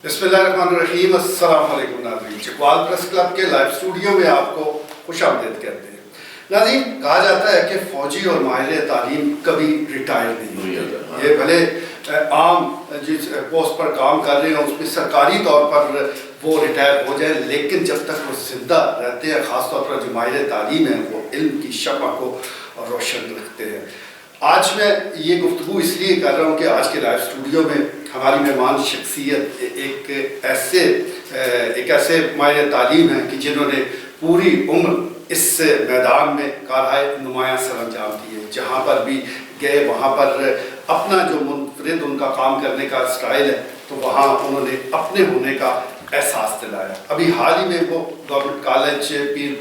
بسم اللہ الرحمن الرحیم۔ السلام علیکم ناظرین، چکوال پریس کلب کے لائیو اسٹوڈیو میں آپ کو خوش آمدید کہتے ہیں۔ ناظرین، کہا جاتا ہے کہ فوجی اور ماہر تعلیم کبھی ریٹائر نہیں ہوتے۔ یہ بھلے عام جس پوسٹ پر کام کر رہے ہیں اس میں سرکاری طور پر وہ ریٹائر ہو جائیں، لیکن جب تک وہ زندہ رہتے ہیں، خاص طور پر جو ماہر تعلیم ہیں، وہ علم کی شمع کو روشن رکھتے ہیں۔ آج میں یہ گفتگو اس لیے کر رہا ہوں کہ آج کے لائیو اسٹوڈیو میں ہماری مہمان شخصیت ایک ایسے ماہر تعلیم ہیں کہ جنہوں نے پوری عمر اس میدان میں کارہائے نمایاں سر انجام دیے۔ جہاں پر بھی گئے وہاں پر اپنا جو منفرد ان کا کام کرنے کا اسٹائل ہے، تو وہاں انہوں نے اپنے ہونے کا احساس دلایا۔ ابھی حال ہی میں وہ گورنمنٹ کالج پیر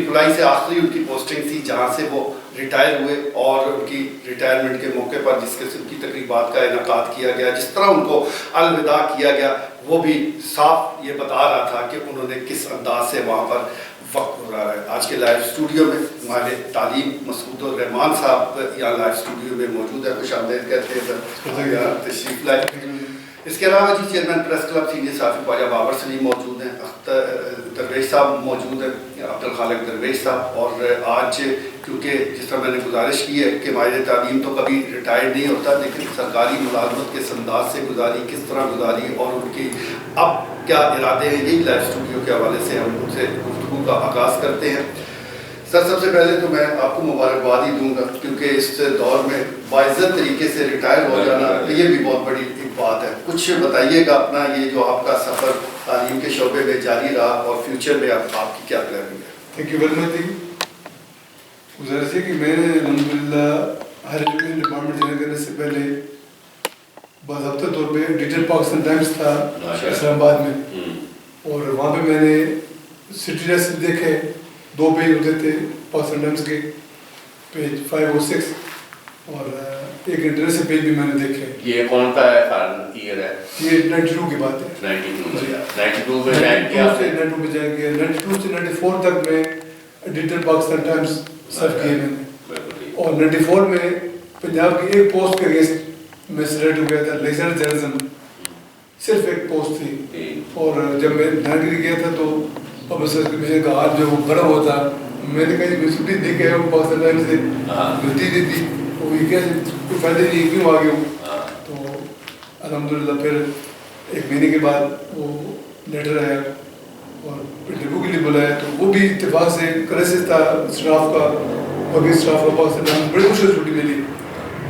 پلائی سے آخری ان کی پوسٹنگ تھی، جہاں سے وہ ریٹائر ہوئے، اور ان کی ریٹائرمنٹ کے موقع پر جس قسم کی تقریبات کا انعقاد کیا گیا، جس طرح ان کو الوداع کیا گیا، وہ بھی صاف یہ بتا رہا تھا کہ انہوں نے کس انداز سے وہاں پر وقت گزارا ہے۔ آج کے لائیو اسٹوڈیو میں ہمارے تعلیم مسعود الرحمان صاحب یہاں لائیو اسٹوڈیو میں موجود ہے۔ خوش آمدید کہتے ہیں سر، یہاں تشریف لائے۔ اس کے علاوہ جی چیئرمین پریس کلب سینئر صحافی خواجہ بابر سلیم موجود ہیں، درویش صاحب موجود ہیں، عبدالخالق درویش صاحب۔ اور آج کیونکہ جس طرح میں نے گزارش کی ہے کہ ماہر تعلیم تو کبھی ریٹائر نہیں ہوتا، لیکن سرکاری ملازمت کس انداز سے گزاری، کس طرح گزاری، اور ان کی اب کیا ارادے ہیں، یہی لائیو اسٹوڈیو کے حوالے سے ہم ان سے گفتگو کا آغاز کرتے ہیں۔ سر، سب سے پہلے تو میں آپ کو مبارکباد ہی دوں گا، کیونکہ اس دور میں باعزت طریقے سے ریٹائر ہو جانا یہ بھی بہت بڑی ایک بات ہے۔ کچھ بتائیے گا اپنا یہ جو آپ کا سفر تعلیم کے شعبے میں جاری رہا، اور فیوچر میں آپ کی کیا پلاننگ ہے؟ Thank you very much. گزارش ہے کہ میں نے الحمدللہ ہر ایجوکیشن ڈپارٹمنٹ جوائن کرنے سے پہلے باضابطہ طور پہ ایڈیٹر پاکستان ٹائمز تھا اسلام آباد میں، اور وہاں پہ میں نے سٹی ریسٹ دیکھے، 2 پیج ہوتے تھے پاکستان ٹائمز کے، پیج 5 اور 6، اور ایک انٹرنیشنل پیج بھی میں نے دیکھے۔ یہ کون سا ایئر ہے؟ یہ 92 کی بات ہے۔ 92 میں جوائن کیا؟ 92 میں جوائن کیا۔ 92 سے 94 تک میں ایڈیٹر پاکستان ٹائمز سرو کیے میں نے، اور 94 میں پنجاب کی ایک پوسٹ کے اگینسٹ میں سلیکٹ ہو گیا تھا، لیکچرر جرنلزم، صرف ایک پوسٹ تھی۔ اور جب میں ناگری گیا تھا تو پبلسر کمیشن کا ہاتھ جو وہ بڑا ہوا تھا، میں نے کہا میں چھٹی دے کے آیا ہوں پاکستان ٹائمز سے، ملتی نہیں تھی، وہ یہ کیسے کوئی فائدہ نہیں، کیوں آ گیا ہوں؟ تو الحمدللہ پھر 1 مہینے کے بعد وہ لیٹر آیا اور انٹرویو کے لیے بلایا، تو وہ بھی اتفاق سے کرائسس تھا اسٹاف کا، باقی اسٹاف کا پاکستان ٹائمز، بڑی مشکل چھٹی ملی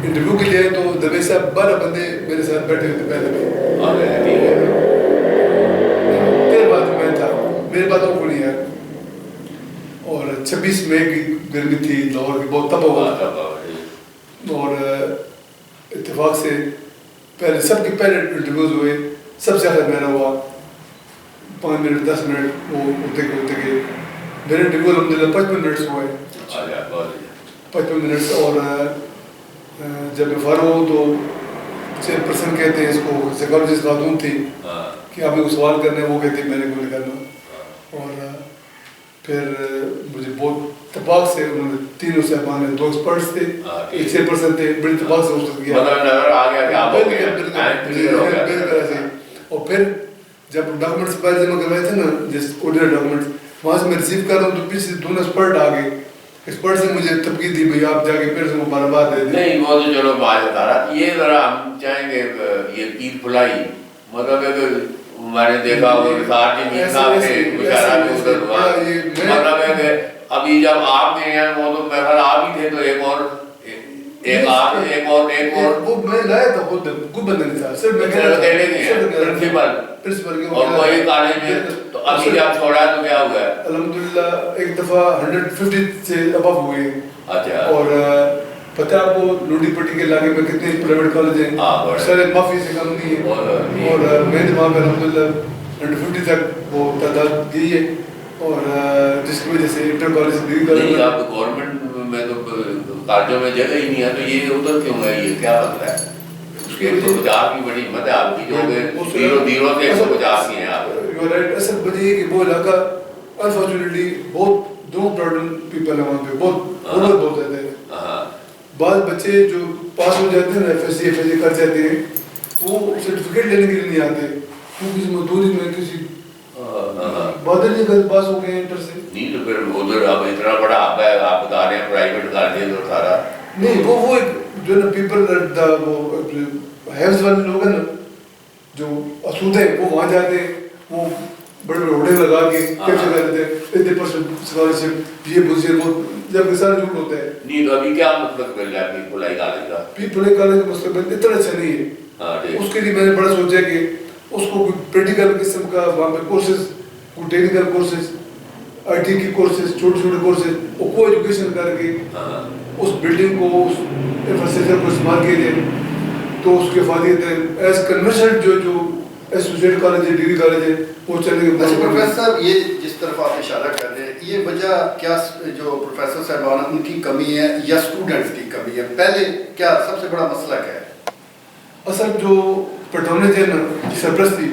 انٹرویو کے لیے۔ تو درویش صاحب 12 بندے میرے ساتھ بیٹھے ہوئے تھے پہلے میں، تیرے بعد میں تھا، میرے بعد اور کوئی نہیں ہے۔ اور 26 مئی کی گرمی تھی، لاہور کی بہت تپا ہوا تھا، اور اتفاق سے پہلے سب کے پہلے انٹرویوز ہوئے، سب سے زیادہ میرا ہوا، 5 منٹ 10 منٹ وہ ہوتے گئے، میرے انٹرویو الحمدللہ 55 منٹس ہوئے، 55 منٹس۔ اور جب میں فارغ ہوں تو چیئرپرسن کہتے ہیں اس کو، سائیکالوجسٹ خاتون تھی، کہ آپ نے کوئی سوال کرنا ہے، وہ کہتے ہیں میں نے کوئی نہیں کرنا۔ اور پھر مجھے بہت اتفاق سے انہوں نے تینوں صاحبان نے 2 ایکسپرٹس تھے، ایک چیئرپرسن تھے، بڑی اتفاق سے اس کیا، اور پھر جب ڈاکومنٹس پہلے جمع کروائے تھے نا، جس آرڈینری ڈاکومنٹس، وہاں سے میں ریسیو کر رہا ہوں تو پیچھے 2 ایکسپرٹ آ گئے، ایکسپرٹ سے مجھے تبکیت دی، بھئی آپ جا کے پھر سے مبارکباد دے دیں۔ نہیں، وہ تو چلو بات بتا رہا، یہ ذرا ہم چاہیں گے یہ پیر پھلائی، مطلب ہے کہ میں نے دیکھا وہ رسار جی میر صاحب سے مشاہدہ بھی ادھر ہوا، مطلب ہے کہ ابھی جب آپ گئے ہیں وہ تو میرا آپ ہی تھے، تو ایک اور وہ میں لایا تھا، خود بندہ نہیں تھا، صرف میں پرنسپل اور کوئی کالج میں، تو ابھی جب چھوڑا تو کیا ہوا ہے؟ الحمدللہ ایک دفعہ 150 سے ابو ہوئے۔ اچھا، اور پتہ آپ کو لوڈی پٹی کے علاقے میں کتنے پرائیویٹ کالج ہیں، سارے معافی سے کم نہیں ہے، اور میں نے وہاں پہ الحمدللہ 150 تک وہ تعداد دی ہے، اور جس کی وجہ سے انٹر کالج نہیں، آپ گورنمنٹ میں تو کالجوں میں جگہ ہی نہیں ہے، تو یہ ادھر کیوں ہے؟ یہ کیا مسئلہ ہے؟ اس کی 150 کی بڑی ہمت ہے آپ کی، جو کہ 0 سے 150 کی ہیں آپ۔ اصل وجہ یہ کہ وہ علاقہ انفارچونیٹلی بہت دو پرابلم پیپل ہیں وہاں پہ، بہت زیادہ ہے۔ بعض بچے جو پاس ہو جاتے ہیں نا، ایف ایس سی کر جاتے ہیں، وہ سرٹیفکیٹ لینے کے لیے نہیں آتے، وہ کسی مزدوری میں کسی بادل نہیں کر پاس ہو گئے انٹر سے. نہیں تو پھر ادھر اب اتنا بڑا آپ ہے، آپ بتا رہے ہیں پرائیویٹ کالج اور سارا نہیں، وہ ایک جو نا پیپل وہ ہیوز والے لوگ ہیں نا جو اسود ہیں، وہ وہاں جاتے ہیں، وہ بڑے بڑے ہوٹل لگا کے کیپچر کر دیتے ہیں 80% اسکالرشپ، یہ پوزیشن، وہ جب سارا جھوٹ ہوتا ہے. نہیں تو ابھی کیا مطلب مل رہا ہے پی بھلائی کالج کا؟ پی بھلائی کالج کا مستقبل اتنا اچھا نہیں ہے. اس کے لیے میں نے بڑا سوچا کہ اس کو کوئی پریکٹیکل قسم کا وہاں پہ کورسز، کوئی ٹیکنیکل کورسز، آئی ٹی کی کورسز، چھوٹے چھوٹے کورسز، وہ کو ایجوکیشن کر کے اس بلڈنگ کو، اس انفراسٹرکچر کو استعمال کیے جائے تو اس کے فائدے ہے. ایز کنورشن جو ایسوسیٹ کالج ہے، ڈگری کالج ہے، وہ چلے گا. اچھا پروفیسر صاحب، یہ جس طرف آپ اشارہ کر رہے ہیں، یہ وجہ کیا جو پروفیسر صاحبان ان کی کمی ہے یا اسٹوڈنٹس کی کمی ہے؟ پہلے کیا سب سے بڑا مسئلہ کیا ہے؟ اصل جو پیٹرونیج ہے نا، سرپرستی،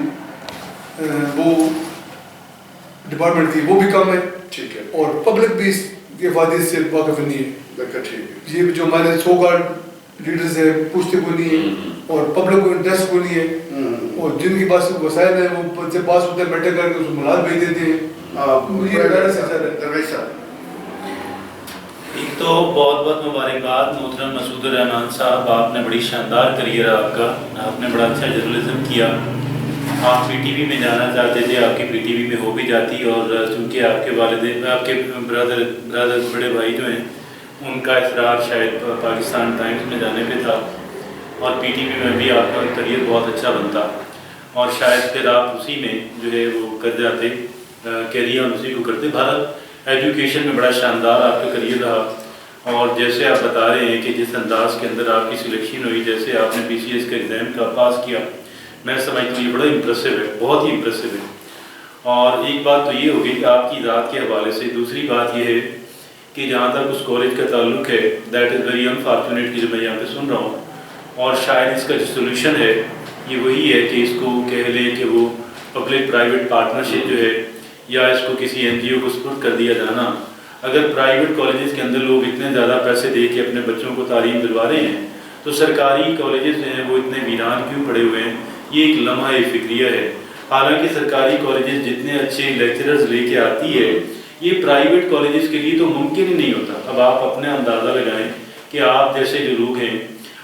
وہ ڈپارٹمنٹ کی وہ بھی کم ہے. ٹھیک ہے. اور پبلک بھی اس کے فائدے سے واقف نہیں ہے. ٹھیک ہے. یہ جو ہمارے سو گارڈ لیڈرز ہیں، پوچھتے کوئی نہیں ہے اور پبلک کو انٹرسٹ کوئی نہیں ہے، اور جن کے پاس وسائل ہیں وہ بچے پاس ہوتے ہیں، بیٹھے کر کے اس کو ملاد بھیج دیتے ہیں. ایک تو بہت بہت مبارکباد محترم مسعود الرحمان صاحب، آپ نے بڑی شاندار کریئر ہے آپ کا، آپ نے بڑا اچھا جرنلزم کیا. آپ پی ٹی وی میں جانا چاہتے تھے، آپ کی پی ٹی وی میں ہو بھی جاتی، اور چونکہ آپ کے والدین، آپ کے برادر بڑے بھائی جو ہیں، ان کا اصرار شاید پاکستان ٹائمز میں جانے پہ تھا، اور پی ٹی وی میں بھی آپ کا کریئر بہت اچھا بنتا، اور شاید پھر آپ اسی میں جو ہے وہ کر جاتے، کیریئر اسی کو کرتے. بھارت ایجوکیشن میں بڑا شاندار آپ کا کریئر رہا، اور جیسے آپ بتا رہے ہیں کہ جس انداز کے اندر آپ کی سلیکشن ہوئی، جیسے آپ نے پی سی ایس کا ایگزام کا پاس کیا، میں سمجھتا ہوں یہ بڑا امپریسو ہے، بہت ہی امپریسو ہے. اور ایک بات تو یہ ہوگی کہ آپ کی ذات کے حوالے سے. دوسری بات یہ ہے کہ جہاں تک اس کالج کا تعلق ہے، دیٹ از ویری انفارچونیٹ کہ جو میں یہاں پہ سن رہا ہوں، اور شاید اس کا جو سولوشن ہے یہ وہی ہے کہ اس کو کہہ لیں کہ وہ پبلک پرائیویٹ پارٹنرشپ جو ہے، یا اس کو کسی این جی او کو سپرد کر دیا جانا. اگر پرائیویٹ کالجز کے اندر لوگ اتنے زیادہ پیسے دے کے اپنے بچوں کو تعلیم دلوا رہے ہیں، تو سرکاری کالجز جو ہیں وہ اتنے ویران کیوں پڑے ہوئے ہیں؟ یہ ایک لمحہ فکریہ ہے. حالانکہ سرکاری کالجز جتنے اچھے لیکچررز لے کے آتی ہے، یہ پرائیویٹ کالجز کے لیے تو ممکن ہی نہیں ہوتا. اب آپ اپنے اندازہ لگائیں کہ آپ جیسے جو لوگ ہیں،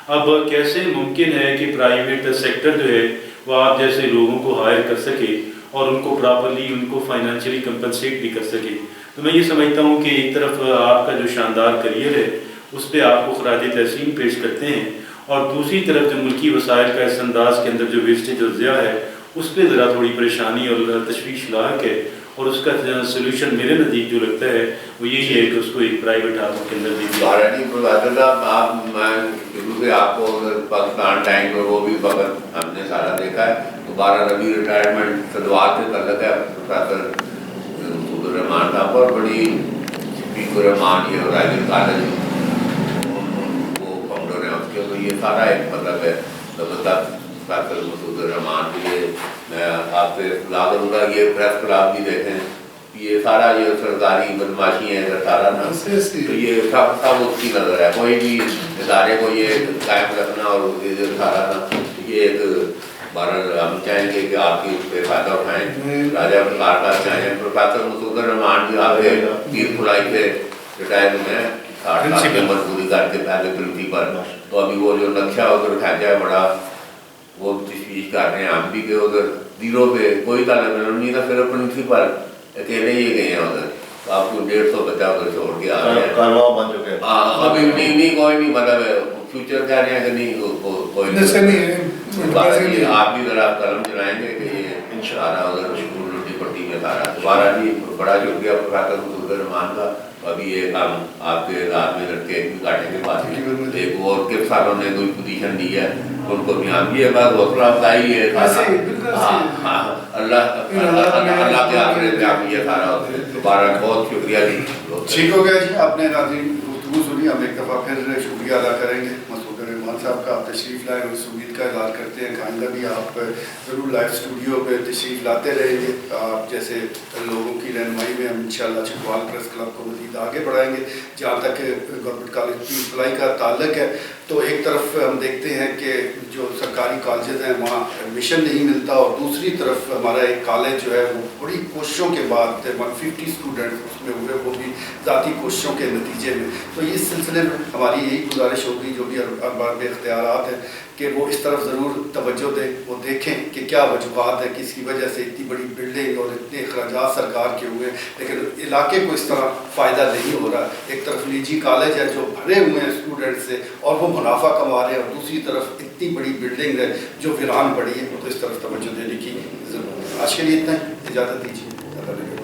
اب کیسے ممکن ہے کہ پرائیویٹ سیکٹر جو ہے وہ آپ جیسے لوگوں کو ہائر کر سکے اور ان کو پراپرلی ان کو فائنینشلی کمپنسیٹ بھی کر سکے. تو میں یہ سمجھتا ہوں کہ ایک طرف آپ کا جو شاندار کریئر ہے اس پہ آپ کو خراج تحسین پیش کرتے ہیں، اور دوسری طرف جو ملکی وسائل کا اس انداز کے اندر جو ویسٹیج اور ضیاع ہے اس پہ ذرا تھوڑی پریشانی اور تشویش لاحق ہے. اور اس کا سولوشن میرے نزدیک جو لگتا ہے وہ یہی ہے کہ اس کو ایک پرائیویٹ ہاتھوں کے اندر دی. شروع سے آپ کو پاکستان ٹائم اور وہ بھی وقت ہم نے سارا دیکھا ہے. دوبارہ ربی ریٹائرمنٹ صدوات سے تعلق ہے پروفیسر مسعود الرحمان صاحب، اور بڑی شفیق الرحمان یہ رائل کالج وہ فاؤنڈر ہیں اس کے. تو یہ سارا ایک مطلب ہے زبردست پروفیسر مسعود الرحمان کے لیے میں آپ سے اطلاع کروں گا. یہ پریس کلاب بھی دیکھیں، یہ سارا یہ سرکاری بدماشی ہے سارا نا، تو یہ سب اس کی نظر ہے. کوئی بھی ادارے کو یہ قائم رکھنا اور سارا نا، یہ ایک بارہ ہم چاہیں گے کہ آپ کی اس پہ فائدہ اٹھائیں. راجہ کارکار چاہیں پروفیسر مسعود الرحمان جو آپ پیر کھلائی سے ریٹائر ہوئے ہیں 60 سال کی عمر پوری کر کے پہلے پرنسپل. تو ابھی وہ جو نقشہ ادھر کھینچا ہے بڑا، وہ تشویش کر رہے ہیں ہم بھی کہ ادھر زیرو پہ کوئی طالب علم نہیں تھا، صرف پرنسپل اکیلے ہی گئے ہیں ادھر. تو آپ کو 150 بچہ ادھر چھوڑ کے آ رہے ہیں. ابھی نہیں کوئی نہیں، مطلب فیوچر کہہ رہے ہیں کہ نہیں کوئی نہیں. آپ بھی ذرا قلم چلائیں گے کہ یہ انشاءاللہ ادھر اسکول روٹی پٹی میں سارا. دوبارہ جی بڑا شکریہ پروفیسر مسعود الرحمان کا. ابھی یہ کام آپ کے رات میں لڑکے بھی کاٹیں گے بات ایک اور کس سالوں نے کوئی پوزیشن دی ہے ان کو بھی. ہم یہ بات حوصلہ افزائی ہے. اللہ کے آخرت میں آپ یہ سارا. دوبارہ بہت شکریہ جی. ٹھیک ہو گیا جی. آپ نے ناظرین گفتگو سنی، ہم ایک دفعہ پھر شکریہ ادا کریں گے مسعود الرحمان صاحب کا. آپ تشریف لائے اور اس امید کا اظہار کرتے ہیں کہ آئندہ بھی آپ ضرور لائیو اسٹوڈیو پہ تشریف لاتے رہیں گے. آپ جیسے لوگوں کی رہنمائی میں ہم انشاءاللہ چکوال پریس کلب کو مزید آگے بڑھائیں گے. جہاں تک گورنمنٹ کالج کی بھلائی کا تعلق ہے تو ایک طرف ہم دیکھتے ہیں کہ جو سرکاری کالجز ہیں وہاں ایڈمیشن نہیں ملتا، اور دوسری طرف ہمارا ایک کالج جو ہے وہ بڑی کوششوں کے بعد 150 اسٹوڈنٹ اس میں ہوئے، وہ بھی ذاتی کوششوں کے نتیجے میں۔ تو اس سلسلے میں ہماری یہی گزارش ہوگی جو بھی ارباب اختیارات ہیں کہ وہ اس طرف ضرور توجہ دیں، وہ دیکھیں کہ کیا وجوہات ہیں، کس کی وجہ سے اتنی بڑی بلڈنگ اور اتنے اخراجات سرکار کے ہوئے لیکن علاقے کو اس طرح فائدہ نہیں ہو رہا۔ ایک طرف نجی کالج ہے جو بھرے ہوئے ہیں اسٹوڈنٹ سے اور وہ منافع کما رہے ہیں، اور دوسری طرف اتنی بڑی بلڈنگ ہے جو ویران پڑی ہے، تو اس طرف توجہ دینے کی ضرورت ہے۔ آج کے لیے اتنا ہی، اجازت دیجیے۔